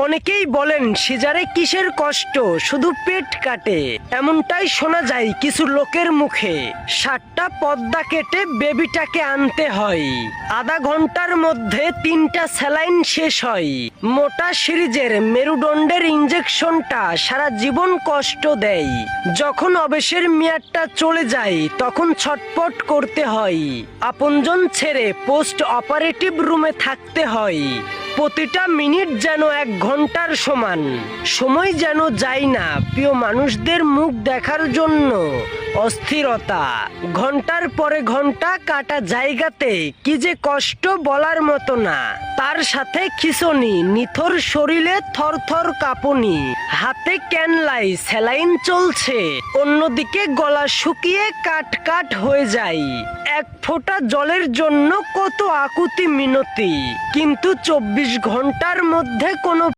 অনেকেই বলেন সিজারে কিসের কষ্ট, শুধু পেট কাটে। এমনটাই শোনা যায় কিছু লোকের মুখে। 7টা পর্দা কেটে বেবিটাকে আনতে হয়। আধা ঘন্টার মধ্যে 3টা স্যালাইন শেষ হয়। মোটা সিরিজের মেরুদণ্ডের ইঞ্জেকশনটা সারা জীবন কষ্ট দেয়। যখন অবেশের মেয়াদটা চলে যায় তখন ছটপট করতে হয়। আপনজন ছেড়ে পোস্ট অপারেটিভ রুমে থাকতে হয়। প্রতিটা মিনিট যেন 1 ঘন্টার সমান। সময় যেন যায় না প্রিয় মানুষদের মুখ দেখার জন্য। অস্থিরতা, ঘন্টার পরে ঘন্টা কাটা জায়গাতে কি যে কষ্ট বলার মতো না। তার সাথে খিঁচুনি, নিথর শরীরে থরথর কাঁপুনি, হাতে ক্যানলাই, স্যালাইন চলছে, অন্যদিকে গলা শুকিয়ে কাট কাট হয়ে যায়। 1 ফোঁটা জলের জন্য কত আকুতি মিনতি, কিন্তু 24 ঘন্টার মধ্যে কোনো